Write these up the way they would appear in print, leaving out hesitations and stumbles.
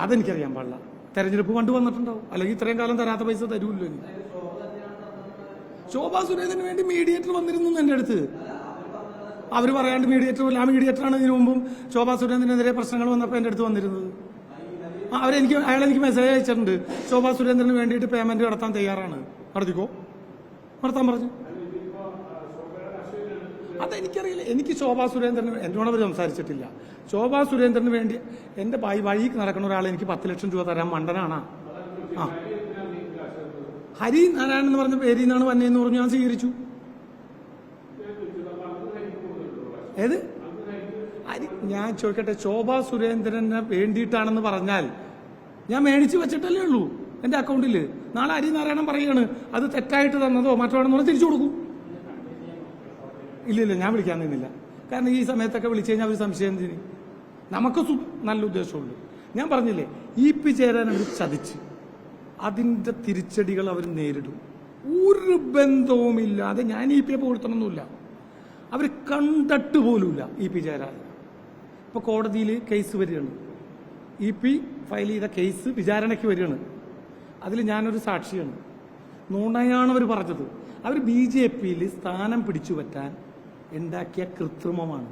അതെനിക്കറിയാൻ പാടില്ല. തെരഞ്ഞെടുപ്പ് ഫണ്ട് വന്നിട്ടുണ്ടാവും, അല്ലെങ്കിൽ ഇത്രയും കാലം തരാത്ത പൈസ തരൂല്ലോ. എനിക്ക് ശോഭാ സുരേന്ദ്രന് വേണ്ടി മീഡിയേറ്റർ വന്നിരുന്നു എൻ്റെ അടുത്ത്. അവർ പറയാണ്ട് മീഡിയേറ്റർ ആ മീഡിയേറ്ററാണ് ഇതിനു മുമ്പും ശോഭാ സുരേന്ദ്രനെതിരെ പ്രശ്നങ്ങൾ വന്നപ്പോൾ എൻ്റെ അടുത്ത് വന്നിരുന്നത്. അയാളെനിക്ക് മെസ്സേജ് അയച്ചിട്ടുണ്ട്, ശോഭാ സുരേന്ദ്രന് വേണ്ടിയിട്ട് പേയ്മെന്റ് നടത്താൻ തയ്യാറാണ്, നടത്തിക്കോ, നടത്താൻ പറഞ്ഞു. അതെനിക്കറിയില്ല. എനിക്ക് ശോഭാ സുരേന്ദ്രന് എന്നോട് അവർ സംസാരിച്ചിട്ടില്ല. ശോഭാ സുരേന്ദ്രന് വേണ്ടി എൻ്റെ വഴി നടക്കുന്ന ഒരാളെ എനിക്ക് 10 ലക്ഷം രൂപ തരാൻ മണ്ടനാണ്. ആ, ഹരിനാരായണൻ എന്ന് പറഞ്ഞ പേരിൽ നിന്നാണ് വന്നതെന്ന് പറഞ്ഞു, ഞാൻ സ്വീകരിച്ചു. ഏത് ഞാൻ ചോദിക്കട്ടെ, ശോഭാ സുരേന്ദ്രന് വേണ്ടിയിട്ടാണെന്ന് പറഞ്ഞാൽ ഞാൻ മേടിച്ചു വെച്ചിട്ടല്ലേ ഉള്ളൂ എൻ്റെ അക്കൗണ്ടിൽ. നാളെ ഹരിനാരായണൻ പറയുകയാണ് അത് തെറ്റായിട്ട് തന്നതോ മറ്റോ തിരിച്ചു കൊടുക്കും. ഇല്ല, ഞാൻ വിളിക്കാൻ നിന്നില്ല. കാരണം ഈ സമയത്തൊക്കെ വിളിച്ചു കഴിഞ്ഞാൽ അവർ സംശയം തിരി. നമുക്ക് നല്ല ഉദ്ദേശമുള്ളൂ. ഞാൻ പറഞ്ഞില്ലേ, ഇ.പി. ചേരാൻ അവർ ചതിച്ച് അതിൻ്റെ തിരിച്ചടികൾ അവർ നേരിടും. ഒരു ബന്ധവുമില്ലാതെ ഞാൻ ഇ.പിയെ പുകഴ്ത്തണമെന്നില്ല, അവർ കണ്ടിട്ട് പോലുമില്ല ഇ.പി. ചേരാൻ. ഇപ്പൊ കോടതിയിൽ കേസ് വരികയാണ്, ഇ.പി. ഫയൽ ചെയ്ത കേസ് വിചാരണയ്ക്ക് വരികയാണ്. അതിൽ ഞാനൊരു സാക്ഷിയാണ്. നുണയാണ് അവർ പറഞ്ഞത്. അവർ BJPയിൽ സ്ഥാനം പിടിച്ചു പറ്റാൻ ഉണ്ടാക്കിയ കൃത്രിമമാണ്.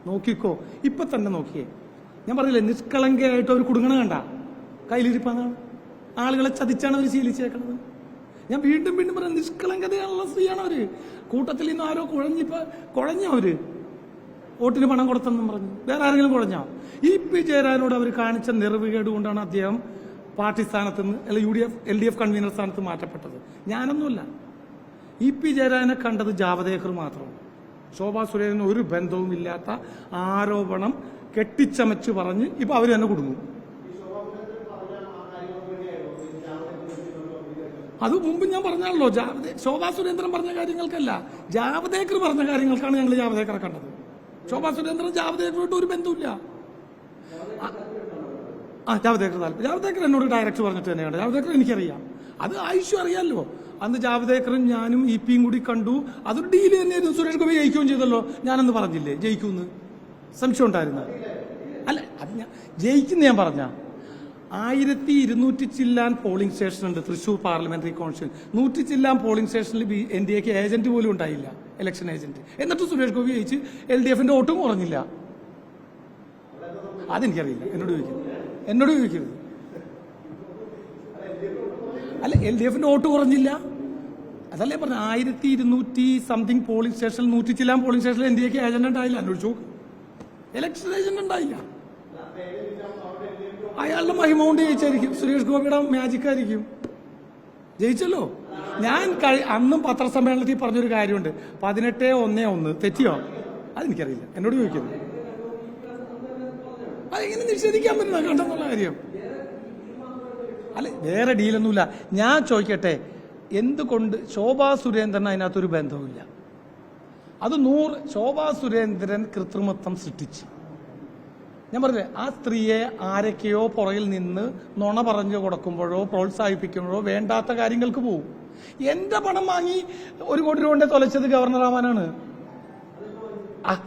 നോക്കിക്കോ, ഇപ്പൊ തന്നെ നോക്കിയേ. ഞാൻ പറഞ്ഞില്ലേ, നിഷ്കളങ്കയായിട്ട് അവർ കുടുങ്ങണ കണ്ട കയ്യിലിരിപ്പാണ്. ആളുകളെ ചതിച്ചാണ് അവർ ശീലിച്ചേക്കണത്. ഞാൻ വീണ്ടും വീണ്ടും പറയാം, നിഷ്കളങ്കതയുള്ള സ്ത്രീയാണ് അവര്. കൂട്ടത്തിൽ നിന്ന് ആരോ കുഴഞ്ഞോ അവര്, വോട്ടിന് പണം കൊടുത്തെന്നും പറഞ്ഞു. വേറെ ആരെങ്കിലും കുഴഞ്ഞോ? ഇ.പി. ജയരാജനോട് അവർ കാണിച്ച നിറവുകേട് കൊണ്ടാണ് അദ്ദേഹം പാർട്ടി സ്ഥാനത്ത് നിന്ന് അല്ല LDF കൺവീനർ സ്ഥാനത്ത് മാറ്റപ്പെട്ടത്. ഞാനൊന്നുമല്ല. ഇ.പി. ജയരാജനെ കണ്ടത് ജാവദേക്കർ മാത്രമാണ്. ശോഭാ സുരേന്ദ്രന് ഒരു ബന്ധവുമില്ലാത്ത ആരോപണം കെട്ടിച്ചമച്ച് പറഞ്ഞ് ഇപ്പൊ അവർ തന്നെ കുടുങ്ങും. അത് മുമ്പ് ഞാൻ പറഞ്ഞാണല്ലോ, ശോഭാ സുരേന്ദ്രൻ പറഞ്ഞ കാര്യങ്ങൾക്കല്ല, ജാവദേക്കർ പറഞ്ഞ കാര്യങ്ങൾക്കാണ് ഞങ്ങൾ ജാവദേക്കറെ കണ്ടത്. ശോഭാ സുരേന്ദ്രൻ ജാവദേക്കറായിട്ട് ഒരു ബന്ധമില്ല. ജാവദേക്കർ എന്നോട് ഡയറക്റ്റ് പറഞ്ഞിട്ട് തന്നെയാണ്. ജാവദേക്കർ എനിക്കറിയാം, അത് ആയിഷും അറിയാമല്ലോ. അന്ന് ജാവദേക്കറും ഞാനും ഇ.പിയും കൂടി കണ്ടു. അതൊരു ഡീല് തന്നെയായിരുന്നു. സുരേഷ് ഗോപി ജയിക്കുകയും ചെയ്തല്ലോ. ഞാനെന്ന് പറഞ്ഞില്ലേ ജയിക്കുമെന്ന്? സംശയം ഉണ്ടായിരുന്നു. അല്ല, അത് ഞാൻ ജയിക്കുന്ന ഞാൻ പറഞ്ഞ 1200 ചില്ലാൻ പോളിംഗ് സ്റ്റേഷൻ ഉണ്ട് തൃശൂർ പാർലമെന്ററി കോൺസ്റ്റിറ്റ്യൂഷൻ. 100 ചില്ലാൻ പോളിംഗ് സ്റ്റേഷനിൽ NDAക്ക് ഏജന്റ് പോലും ഉണ്ടായില്ല, ഇലക്ഷൻ ഏജന്റ്. എന്നിട്ട് സുരേഷ് ഗോപി ജയിച്ച് LDFന്റെ വോട്ടും കുറഞ്ഞില്ല. അതെനിക്കറിയില്ല, എന്നോട് ചോദിക്കരുത്. അല്ല, LDFന്റെ വോട്ട് കുറഞ്ഞില്ല, അതല്ലേ പറഞ്ഞ. 1200 സംതിങ് പോളിംഗ് സ്റ്റേഷനിൽ 100 ചില്ലാൻ പോളിംഗ് സ്റ്റേഷനിൽ NDAക്ക് ഏജന്റ് ഉണ്ടായില്ല. അന്വേഷിച്ചു നോക്ക്, ഇലക്ഷൻ ഏജന്റ് ഉണ്ടായില്ല. അയാളുടെ മഹിമ കൊണ്ട് ജയിച്ചായിരിക്കും, സുരേഷ് ഗോപിയുടെ മാജിക് ആയിരിക്കും. ജയിച്ചല്ലോ. ഞാൻ അന്നും പത്രസമ്മേളനത്തിൽ പറഞ്ഞൊരു കാര്യമുണ്ട്, 18-1-1 തെറ്റിയോ? അതെനിക്കറിയില്ല, എന്നോട് ചോദിക്കുന്നു. അതെങ്ങനെ നിഷേധിക്കാൻ പറ്റുന്ന കണ്ടെന്നുള്ള കാര്യം? അല്ലെ, വേറെ ഡീലൊന്നുമില്ല. ഞാൻ ചോദിക്കട്ടെ, എന്തുകൊണ്ട് ശോഭാ സുരേന്ദ്രൻ അതിനകത്തൊരു ബന്ധവുമില്ല? അത് ശോഭാ സുരേന്ദ്രൻ കൃത്രിമത്വം സൃഷ്ടിച്ച്, ഞാൻ പറഞ്ഞില്ലേ, ആ സ്ത്രീയെ ആരൊക്കെയോ പുറകിൽ നിന്ന് നുണ പറഞ്ഞു കൊടുക്കുമ്പോഴോ പ്രോത്സാഹിപ്പിക്കുമ്പോഴോ വേണ്ടാത്ത കാര്യങ്ങൾക്ക് പോവും. എന്റെ പണം വാങ്ങി 1 കോടി രൂപ കൊണ്ട് തൊലച്ചത് ഗവർണർ ആവാനാണ്.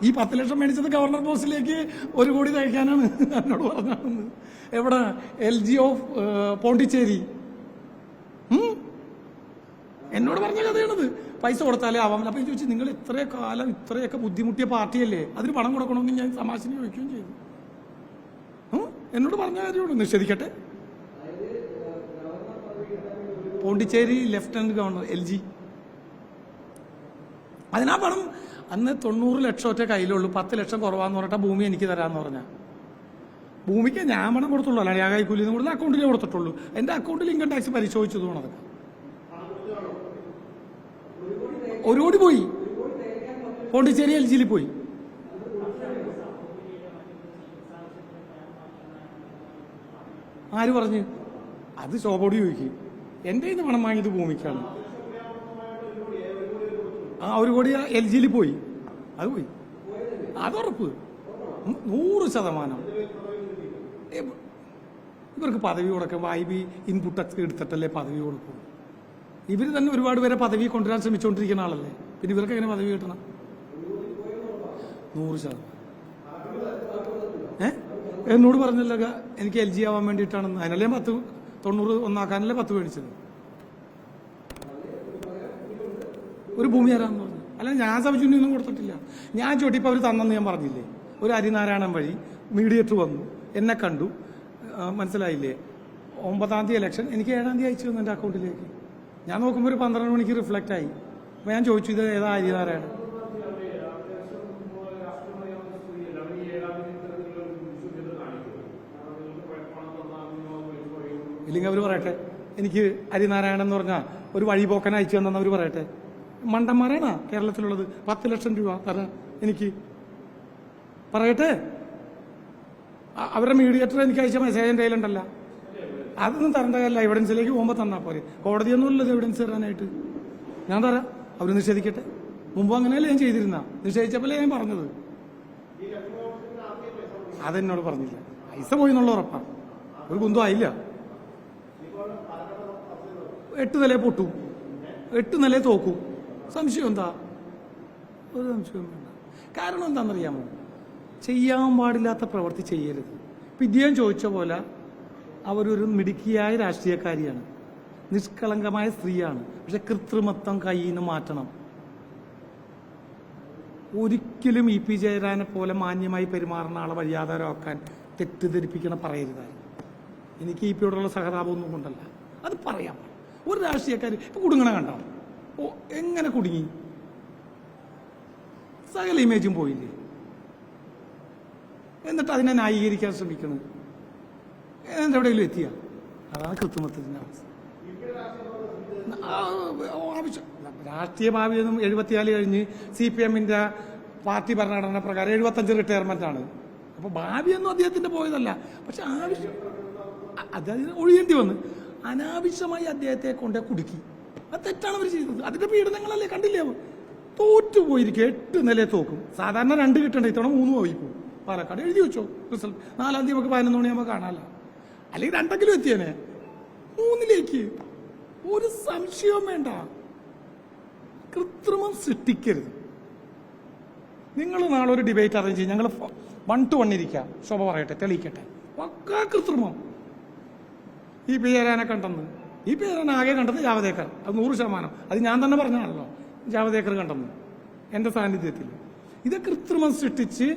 ഈ 10 ലക്ഷം മേടിച്ചത് ഗവർണർ പോസ്റ്റിലേക്ക് 1 കോടി തയ്ക്കാനാണ് എന്നോട് പറഞ്ഞാണെന്ന്. എവിടെ? LG ഓഫ് പോണ്ടിച്ചേരി എന്നോട് പറഞ്ഞ കഥയാണത്. പൈസ കൊടുത്താലേ ആവാം. അപ്പൊ ചോദിച്ചു, നിങ്ങൾ ഇത്രയും കാലം ഇത്രയൊക്കെ ബുദ്ധിമുട്ടിയ പാർട്ടിയല്ലേ, അതിന് പണം കൊടുക്കണമെന്ന് ഞാൻ തമാശന് ചോദിക്കുകയും ചെയ്തു. എന്നോട് പറഞ്ഞ കാര്യമുള്ളൂ. നിഷേധിക്കട്ടെ. പോണ്ടിച്ചേരി ലെഫ്റ്റനന്റ് ഗവർണർ LG, അതിനാ പണം അന്ന് 90 ലക്ഷം ഒറ്റ കയ്യിലുള്ളൂ. 10 ലക്ഷം കുറവാന്ന് പറഞ്ഞിട്ട് ഭൂമി എനിക്ക് തരാമെന്ന് പറഞ്ഞാൽ ഭൂമിക്ക് ഞാൻ പണം കൊടുത്തുള്ളൂ, അല്ലാണ്ട് ഞാൻ കൈക്കൂലിന്ന് കൊടുത്ത് അക്കൗണ്ടിലേ കൊടുത്തിട്ടുള്ളൂ. എന്റെ അക്കൗണ്ടിൽ ഇൻകം ടാക്സ് പരിശോധിച്ചത് അതൊക്കെ 1 കോടി പോയി. പോണ്ടിച്ചേരി LGയിൽ പോയി. ആര് പറഞ്ഞു? അത് ശോഭയോട് ചോദിക്കും. എന്റെ കയ്യിൽ നിന്ന് പണം വാങ്ങിയത് ഭൂമിക്കാണ്. 1 കോടി LGയിൽ പോയി. അത് പോയി, അതുറപ്പ് 100%. ഇവർക്ക് പദവി കൊടുക്കാം, YB ഇൻപുട്ട് എടുത്തിട്ടല്ലേ പദവി കൊടുക്കും. ഇവർ തന്നെ ഒരുപാട് പേരെ പദവി കൊണ്ടുവരാൻ ശ്രമിച്ചുകൊണ്ടിരിക്കുന്ന ആളല്ലേ. പിന്നെ ഇവർക്ക് എങ്ങനെ പദവി കിട്ടണം? 100%. എന്നോട് പറഞ്ഞല്ലോ എനിക്ക് LG ആവാൻ വേണ്ടിയിട്ടാണെന്ന്. അതിനല്ലേ 90 ഒന്നാക്കാനല്ലേ 10 മേടിച്ചത്. ഒരു ഭൂമി തരാമെന്ന് പറഞ്ഞു. അല്ല, ഞാൻ സബ്സിഡിയൊന്നും കൊടുത്തിട്ടില്ല. ഞാൻ ചോട്ടിപ്പോൾ അവർ തന്നെന്ന് ഞാൻ പറഞ്ഞില്ലേ. ഒരു ഹരിനാരായണൻ വഴി മീഡിയേറ്റർ വന്നു, എന്നെ കണ്ടു, മനസ്സിലായില്ലേ. 9-ാം തീയതി ഇലക്ഷൻ, എനിക്ക് 7-ാം തീയതി അയച്ചു തന്നു എൻ്റെ അക്കൗണ്ടിലേക്ക്. ഞാൻ നോക്കുമ്പോൾ ഒരു 12 മണിക്ക് റിഫ്ലക്റ്റ് ആയി. അപ്പോൾ ഞാൻ ചോദിച്ചു, ഇത് ഏതാ ഹരിനാരായണൻ? ഇല്ലെങ്കിൽ അവർ പറയട്ടെ, എനിക്ക് ഹരിനാരായണൻ എന്ന് പറഞ്ഞാൽ ഒരു വഴിപോക്കൻ അയച്ചു തന്നെന്ന് അവർ പറയട്ടെ. മണ്ടന്മാരാണ് കേരളത്തിലുള്ളത്. 10 ലക്ഷം രൂപ തരാൻ എനിക്ക് പറയട്ടെ. അവരുടെ മീഡിയേറ്റർ എനിക്ക് അയച്ച മെസ്സേജ് എൻ്റെ കയ്യിലുണ്ടല്ലോ. അതൊന്നും തരേണ്ട കാര്യമില്ല. എവിഡൻസിലേക്ക് പോകുമ്പോൾ തന്നാൽ പോരെ. കോടതിയൊന്നുമില്ലത് എവിഡൻസ് തരാനായിട്ട്. ഞാൻ തരാം, അവർ നിഷേധിക്കട്ടെ. മുമ്പ് അങ്ങനെയല്ലേ ഞാൻ ചെയ്തിരുന്ന. നിഷേധിച്ചപ്പോഴല്ലേ ഞാൻ പറഞ്ഞത്. അതെന്നോട് പറഞ്ഞില്ല. പൈസ പോയി എന്നുള്ള ഉറപ്പാണ്. ഒരു കുന്തം ആയില്ല. 8 നില പൊട്ടും, 8 നില തോക്കും. സംശയം എന്താ? ഒരു സംശയം വേണ്ട. കാരണം എന്താണെന്നറിയാമോ? ചെയ്യാൻ പാടില്ലാത്ത പ്രവൃത്തി ചെയ്യരുത്. ഇദ്ദേഹം ചോദിച്ച പോലെ അവരൊരു മിടുക്കിയായ രാഷ്ട്രീയക്കാരിയാണ്, നിഷ്കളങ്കമായ സ്ത്രീയാണ്. പക്ഷെ കൃത്രിമത്വം കയ്യിൽ നിന്ന് മാറ്റണം. ഒരിക്കലും EP ജയരാജനെ പോലെ മാന്യമായി പെരുമാറുന്ന ആളെ വഴിയാധാരമാക്കാൻ തെറ്റിദ്ധരിപ്പിക്കണം പറയരുതായി. എനിക്ക് EP-യോടുള്ള സഹതാപമൊന്നും കൊണ്ടല്ല, അത് പറയാം. ഒരു രാഷ്ട്രീയക്കാർ ഇപ്പൊ കുടുങ്ങണ കണ്ടോ? എങ്ങനെ കുടുങ്ങി? സകല ഇമേജും പോയില്ലേ? എന്നിട്ട് അതിനെ ന്യായീകരിക്കാൻ ശ്രമിക്കുന്നത് എവിടെയെങ്കിലും എത്തിയ അതാണ് കൃത്രിമത്വത്തിന്റെ അവസ്ഥ. ആവശ്യം രാഷ്ട്രീയ ഭാവിയൊന്നും 74 കഴിഞ്ഞ് CPM-ന്റെ പാർട്ടി ഭരണഘടന പ്രകാരം 75 റിട്ടയർമെന്റ് ആണ്. അപ്പൊ ഭാവിയൊന്നും അദ്ദേഹത്തിന്റെ പോയതല്ല. പക്ഷെ ആവശ്യം അദ്ദേഹത്തിന് ഒഴിയേണ്ടി വന്ന് അനാവശ്യമായി അദ്ദേഹത്തെ കൊണ്ടേ കുടുക്കി. അത് തെറ്റാണ് അവർ ചെയ്തത്. അതിന്റെ പീഡനങ്ങളല്ലേ കണ്ടില്ലേ? തോറ്റുപോയിരിക്കും. 8 നിലയെ തോക്കും. സാധാരണ 2 കിട്ടണ്ടേ, ഇത്തവണ 3 പോയിപ്പോകും. പാലക്കാട് എഴുതി വെച്ചോ റിസൾട്ട്. 4-ാം തീയതി നമുക്ക് 11 മണി നമുക്ക് കാണാമല്ലോ. അല്ലെങ്കിൽ 2 എത്തിയേനെ. 3-ലേക്ക് ഒരു സംശയവും വേണ്ട. കൃത്രിമം സൃഷ്ടിക്കരുത്. നിങ്ങൾ നാളെ ഒരു ഡിബേറ്റ് അറേഞ്ച് ചെയ്യും. ഞങ്ങൾ 1 to 1 ഇരിക്കാം. ശോഭ പറയട്ടെ, തെളിയിക്കട്ടെ. പക്കാ കൃത്രിമം. EP ജയരാജനെ കണ്ടെന്ന്. EP ജയരാജൻ ആകെ കണ്ടത് ജാവദേക്കർ. അത് 100%. അത് ഞാൻ തന്നെ പറഞ്ഞാണല്ലോ. ജാവദേക്കർ കണ്ടെന്ന് എൻ്റെ സാന്നിധ്യത്തിൽ. ഇത് കൃത്രിമം സൃഷ്ടിച്ച്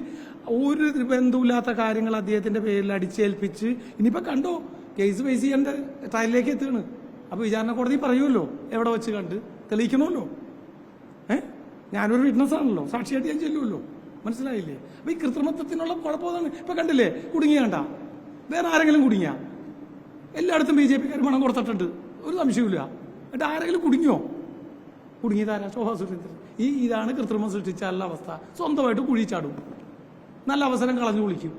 ഒരു ബന്ധമില്ലാത്ത കാര്യങ്ങൾ അദ്ദേഹത്തിന്റെ പേരിൽ അടിച്ചേൽപ്പിച്ച് ഇനിയിപ്പോ കണ്ടോ കേസ് ഫേസ് ചെയ്യേണ്ട ട്രയലിലേക്ക് എത്തുകയാണ്. അപ്പൊ വിചാരണ കോടതി പറയുമല്ലോ എവിടെ വെച്ച് കണ്ട് തെളിയിക്കണമല്ലോ. ഞാനൊരു വിറ്റ്നസ് ആണല്ലോ, സാക്ഷിയായിട്ട് ഞാൻ ചെല്ലുമല്ലോ. മനസ്സിലായില്ലേ? അപ്പൊ ഈ കൃത്രിമത്വത്തിനുള്ള കുഴപ്പമാണ്. ഇപ്പൊ കണ്ടില്ലേ, കുടുങ്ങിയാണ്ട വേറെ ആരെങ്കിലും കുടുങ്ങിയ? എല്ലായിടത്തും BJP-ക്കാർ പണം കൊടുത്തിട്ടുണ്ട്, ഒരു സംശയമില്ല. എന്നിട്ട് ആരെങ്കിലും കുടുങ്ങിയോ? കുടുങ്ങിയതാരാ? ശോഭാ സുരേന്ദ്രൻ. ഇതാണ് കൃത്രിമം സൃഷ്ടിച്ചാലുള്ള അവസ്ഥ. സ്വന്തമായിട്ട് കുഴി ചാടും, നല്ല അവസരം കളഞ്ഞു വിളിക്കും.